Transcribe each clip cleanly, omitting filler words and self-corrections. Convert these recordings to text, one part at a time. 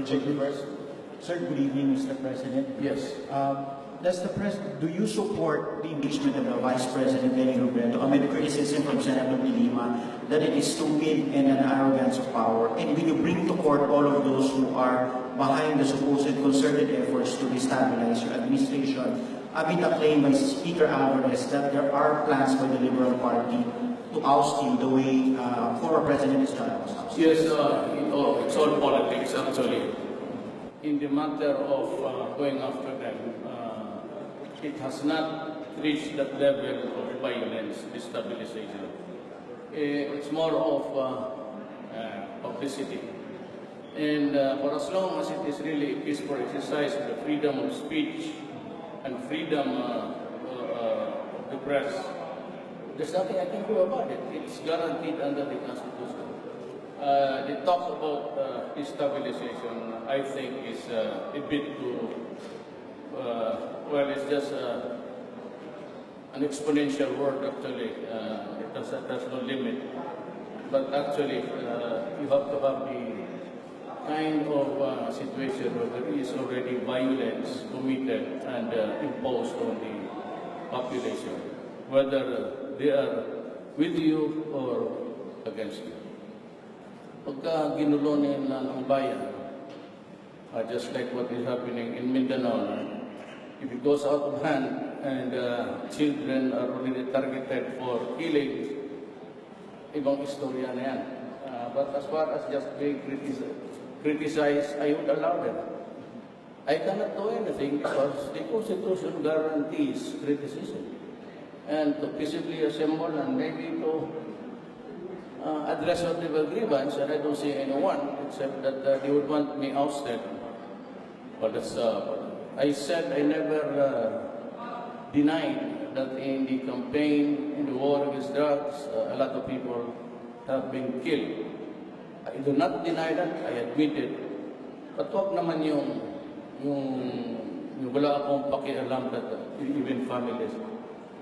Sir, good evening, Mr. President. Yes. Do you support the impeachment of the Vice President Lenny Robredo amid criticism from Senator Lima that it is stupid and an arrogance of power? And will you bring to court all of those who are behind the supposed concerted efforts to destabilize your administration amid a claim by Speaker Alvarez that there are plans by the Liberal Party to oust you the way former President Estrada was ousted? Yes, it's all politics actually. In the matter of going after them, it has not reached that level of violence, destabilization. It's more of publicity. And for as long as it is really a peaceful exercise of the freedom of speech and freedom of the press, there's nothing I can do about it. It's guaranteed under the Constitution. The talk about destabilization, I think, is a bit too, well, it's just an exponential word, actually. It has no limit. But actually, you have to have the kind of situation where there is already violence committed and imposed on the population, whether they are with you or against you. Pagka ginulonin ng bayan, just like what is happening in Mindanao, if it goes out of hand and children are already targeted for killing, ibang istorya na yan. But as far as just being criticized, I would allow them. I cannot do anything because the Constitution guarantees criticism. And to peaceably assemble and maybe to address whatever grievance, and I don't see anyone except that they would want me ousted. Well, that's I said I never denied that in the campaign, in the war against drugs, a lot of people have been killed. I do not deny that, I admit it. But wag naman yung wala akong pakialam that even families.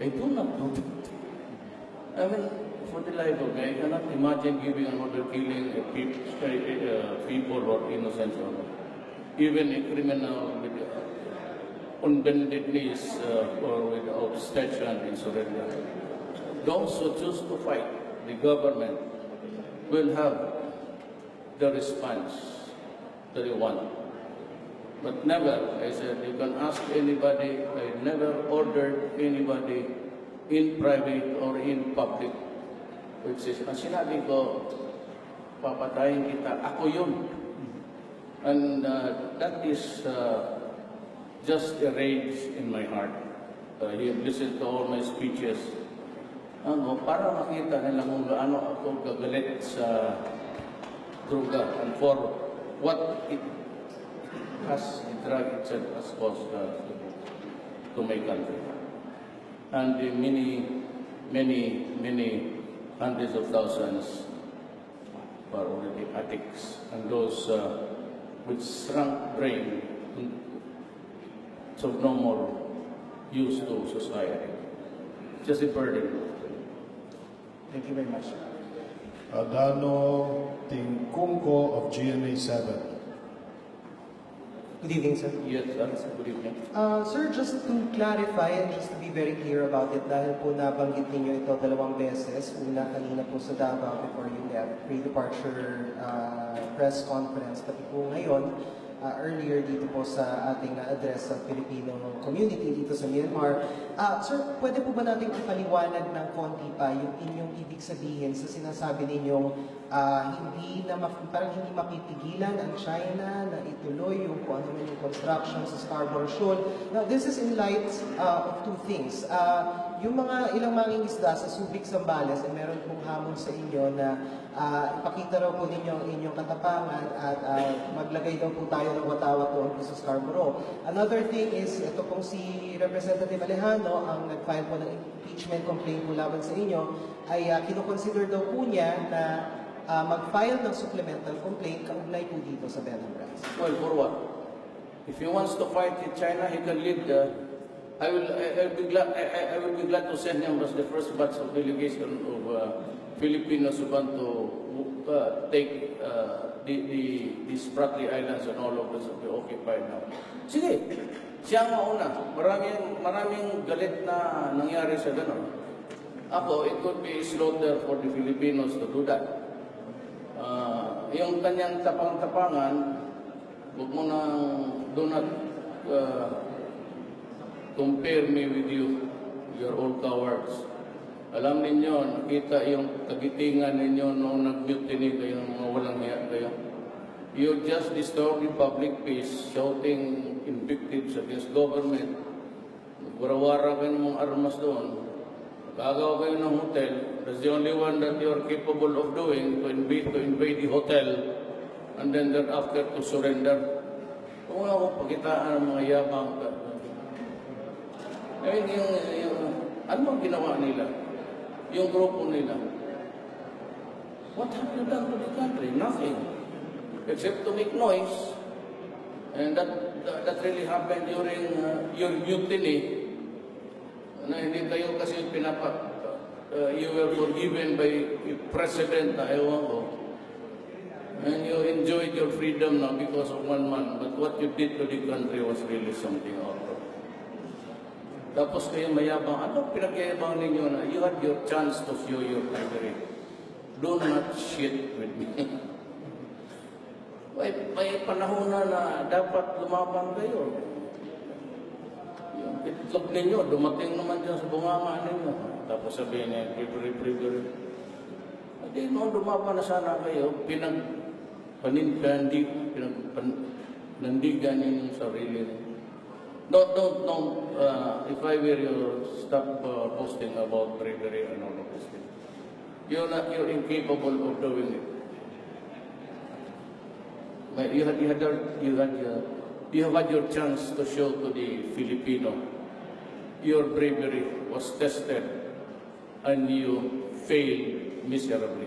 I do not do that. I mean, for the life of me, I cannot imagine giving an order killing people or innocents or even a criminal with on bended knees or with outstretched hand in surrender. Those who choose to fight, the government will have the response that they want. But never, I said, you can ask anybody, I never ordered anybody in private or in public, which is, ang sinabi ko, papatayin kita, ako yun. And that is just a rage in my heart. He listened to all my speeches. Para makita nila kung gaano ako gagalit sa droga and for what it has, the drug itself has caused to my country. And the many hundreds of thousands are already addicts, and those with shrunk brain so no more use to society. Just a burden. Thank you very much. Adano Tingkungko of GMA 7. Good evening, sir. Yes, good evening. Sir, just to clarify and just to be very clear about it, dahil po nabanggit ninyo ito 2 beses, una kanina po sa Davao before you left, pre-departure press conference, pati po ngayon, earlier dito po sa ating na-address sa Filipino community dito sa Myanmar. Sir, pwede po ba natin ipaliwanag ng konti pa yung inyong ibig sabihin sa sinasabi ninyong parang hindi mapipigilan ang China na ituloy yung kung ano yung construction sa Scarborough Shoal. Now, this is in light of two things. Yung mga ilang mangingisda sa Subic, Zambales, ay meron pong hamon sa inyo na ipakita raw po ninyo ang inyong katapangan at maglagay daw po tayo ng watawat doon po sa Scarborough. Another thing is, ito pong si Representative Alejandro, ang nag-file po ng impeachment complaint po laban sa inyo, ay kinoconsider daw po niya na mag-file ng supplemental complaint kaugnay po dito sa Mynmar. Well, for what? If he wants to fight with China, he can lead I will be glad to send him as the first batch of delegation of Filipinos who want to take the Spratly Islands and all of this will be occupied now. Sige, siya ang mauna. Maraming galit na nangyari sa ganun. Ako, it could be slaughter for the Filipinos to do that. Yung kanyang tapang-tapangan, huwag mo nang do not compare me with you. You're all cowards. Alam ninyo, nakita yung kagitingan ninyo nung nag-mutiny kayo, mga walang hiya kayo. You just disturbed the public peace, shouting invectives against government. Warawara kayo ng mga armas doon. Kagaw kayo ng hotel. That's the only one that you are capable of doing, to invade the hotel, and then thereafter to surrender. Kung ako pakitaan ng mga yabang. I mean, ano ang ginawa nila? Yung grupo nila. What have you done to the country? Nothing. Except to make noise. And that really happened during your mutiny. Na hindi kayo kasi you were forgiven by a president na ewan ko. And you enjoyed your freedom now because of one man. But what you did to the country was really something out of. Tapos kayo mayabang, ano pinagyayabang ninyo na you had your chance to show your bravery. Do not shit with me. May panahon na dapat lumabang kayo. Yung itlog ninyo, dumating naman dyan sa bunganga ninyo. Tapos sabihin niya, bravery. Hindi, noon lumabang na sana kayo, pinandigan niyo yung sarili niyo. Don't. If I were you, stop posting about bravery and all of this thing. You're incapable of doing it. You have had your chance to show to the Filipino. Your bravery was tested, and you failed miserably.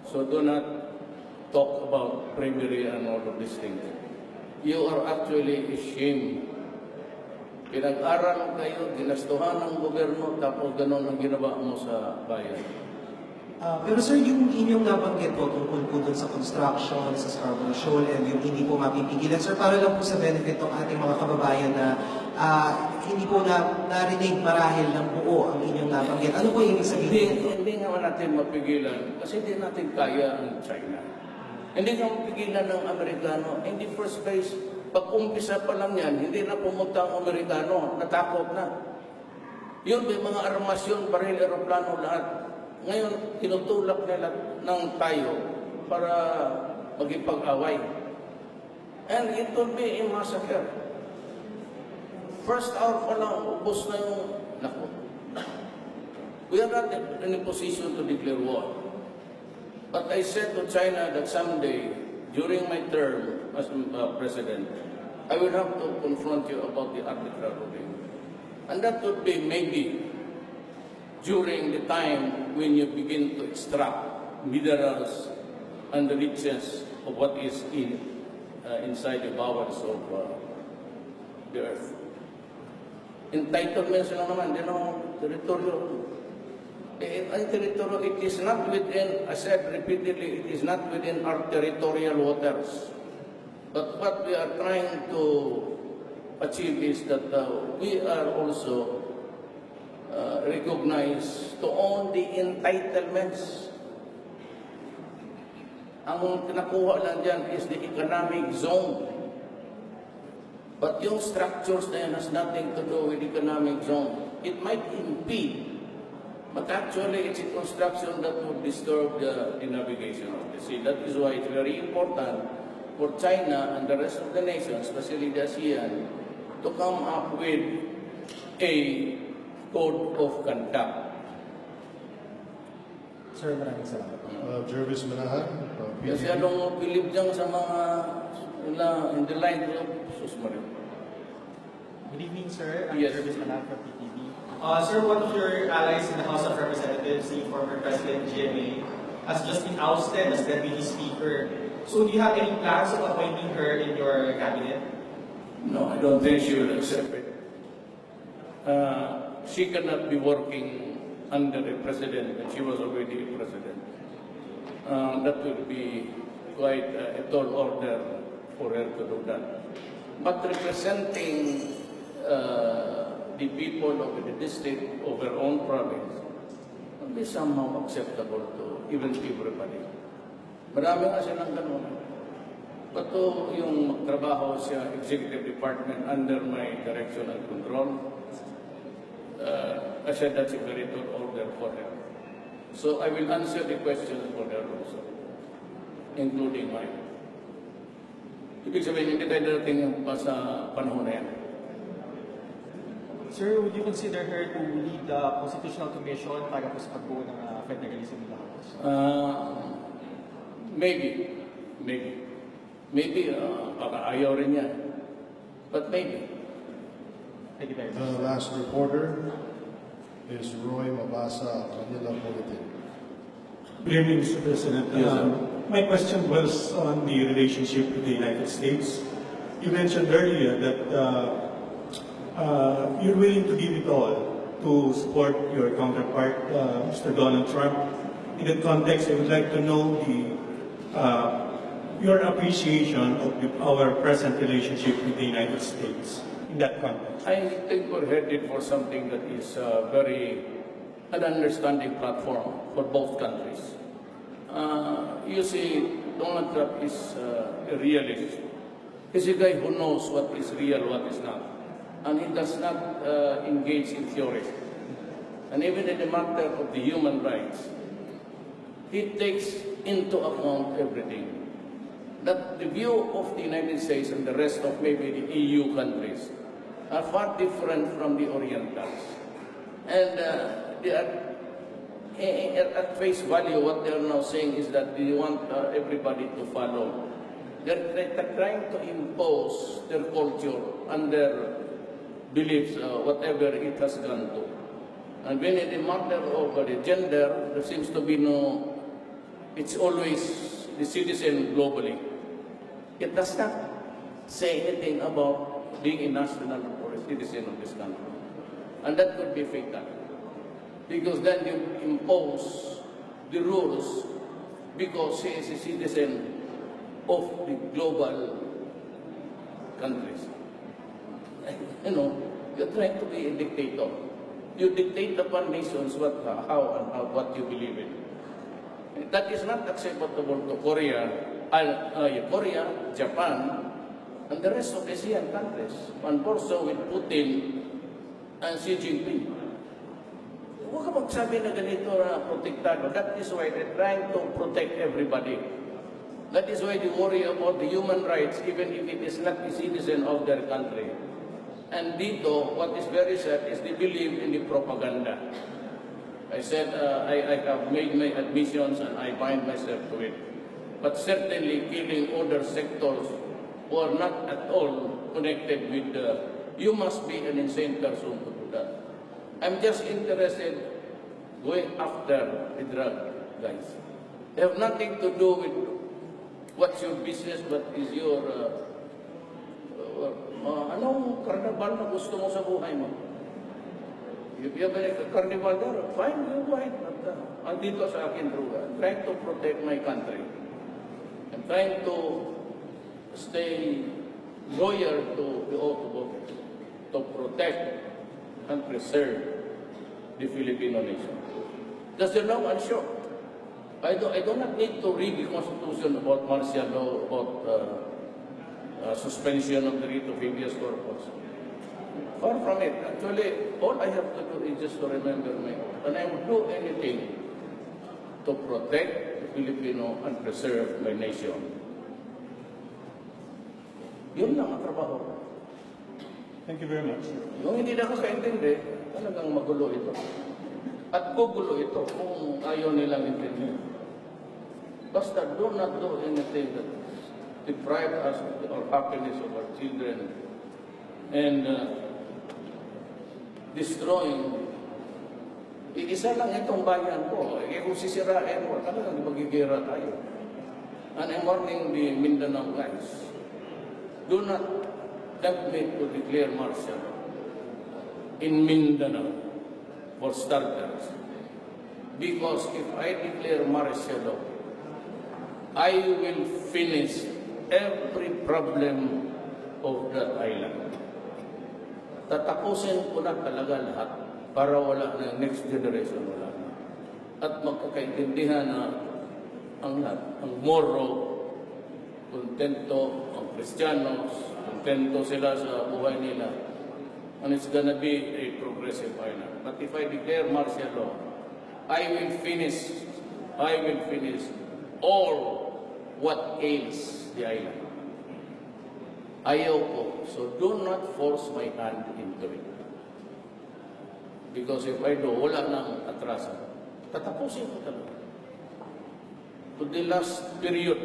So do not talk about bravery and all of these things. You are actually ashamed. Pinag-aral kayo, ginastuhan ng gobyerno, tapos gano'n ang ginawa mo sa bayan. Pero sir, yung inyong nabanggit po tungkol po dun sa construction, sa Scarborough Shoal, and yung hindi po mapipigilan. Sir, para lang po sa benefit ng ating mga kababayan na hindi po narinig marahil ng buo ang inyong nabanggit. Ano po yung ibig sabihin? Hindi nga natin mapigilan kasi hindi natin kaya ang China. Hindi nga mapigilan ng Amerikano. In the first place, pag-umpisa pa lang yan, hindi na pumunta ang Amerikano, natakot na. Yun, may mga armasyon, baril, aeroplano, lahat. Ngayon, tinutulak nila ng tayo para magipag-away. And it will be a massacre. First hour pa lang, ubos na yung, naku. We are not in a position to declare war. But I said to China that someday, during my term as president, I will have to confront you about the arbitral ruling. And that would be maybe during the time when you begin to extract minerals and the riches of what is inside the bowels of the earth. Entitlements lang naman, you know, territorial. Ang territorial, it is not within, I said repeatedly, it is not within our territorial waters. But what we are trying to achieve is that we are also recognized to own the entitlements. Ang nakuha lang dyan is the economic zone. But yung structures na yan has nothing to do with economic zone. It might impede, but actually it's a construction that would disturb the navigation of the sea. That is why it's very important for China and the rest of the nations, especially the ASEAN, to come up with a code of conduct. Sir, maraming salamat. Jervis Manahan, Kasi anong believe dyan sa mga in the line of Susmario. Good evening, sir. I'm Yes. Jervis Manan from PTV. Sir, one of your allies in the House of Representatives, the former President GMA, has just been ousted as Deputy Speaker. So do you have any plans of appointing her in your cabinet? No, I don't think she will accept it. She cannot be working under a president, and she was already a president. that will be quite a tall order for her to do that. But representing the people of the district of her own province would be somehow acceptable to even everybody. Marami nga silang ganun. Pato yung magtrabaho sa executive department under my direction and control, I said that's a very tall order for her. So I will answer the questions for her also, including mine. Ibig sabihin, hindi tayo darating pa sa panahon na yan. Sir, would you consider her to lead the Constitutional Commission para po sa pagbuo ng federalism in the House? Maybe. Baka ayaw rin niya. But maybe. Thank you very much. The last reporter is Roy Mabasa, Manila Bulletin. Good evening, Mr. President. My question was on the relationship with the United States. You mentioned earlier that you're willing to give it all to support your counterpart, Mr. Donald Trump. In that context, I would like to know your appreciation of our present relationship with the United States in that context. I think we're headed for something that is an understanding platform for both countries. You see, Donald Trump is a realist. He's a guy who knows what is real, what is not. And he does not engage in theory. And even in the matter of the human rights, he takes into account everything. That the view of the United States and the rest of maybe the EU countries are far different from the Orientals. And they are, at face value, what they are now saying is that they want everybody to follow. They're trying to impose their culture and their beliefs, whatever it has gone to. And when in the matter of the gender, there seems to be no, it's always the citizen globally. It does not say anything about being a national or a citizen of this country. And that could be fatal. Because then you impose the rules because he is a citizen of the global countries. You know, you're trying to be a dictator. You dictate upon nations what, how, and what you believe in. That is not acceptable to Korea, Japan, and the rest of Asian countries, and also with Putin and Xi Jinping. Huwag ka magsabi na ganito na protektado. That is why they're trying to protect everybody. That is why they worry about the human rights, even if it is not a citizen of their country. And dito, what is very sad is they believe in the propaganda. I said, I have made my admissions and I bind myself to it. But certainly killing other sectors who are not at all connected with you must be an insane person to do that. I'm just interested going after the drug guys. They have nothing to do with what's your business, but is your anong karnabal na gusto mo sa buhay mo? If you have a carnival there, fine, you go ahead. Andito sa akin, Druga. I'm trying to protect my country. I'm trying to stay loyal to the oath of office, to protect and preserve the Filipino nation. That's the long and short. I do not need to read the Constitution about martial law, about suspension of the writ of habeas corpus. Far from it. Actually, all I have to do is just to remember my oath. And I would do anything to protect the Filipino and preserve my nation. Yun lang ang trabaho ko. Thank you very much. Yung hindi na ako kaintindi, talagang magulo ito. At gugulo ito kung ayaw nilang intindi. Basta do not do anything that deprive us of our happiness of our children and destroying. Isa lang itong bayan ko. Kung sisirain mo, talagang magigira tayo. And I'm warning the Mindanao guys. Do not tempt me to declare martial in Mindanao for starters. Because if I declare martial law, I will finish every problem of that island. Tatapusin ko na talaga lahat para wala na next generation, wala na. At magkakaintindihan na ang lahat, ang Moro, kontento, ang Kristiyanos, kontento sila sa buhay nila. And it's gonna be a progressive island. But if I declare martial law, I will finish all what ails the island. Ayaw ko. So do not force my hand into it. Because if I do, wala nang atrasan. Tatapusin ko talaga. To the last period.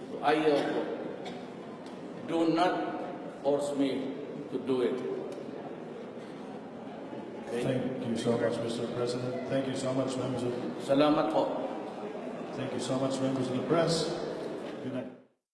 So ayaw ko. Do not force me to do it. Okay? Thank you so much, Mr. President. Thank you so much, members of. Salamat po. Thank you so much, members of the press. Good night.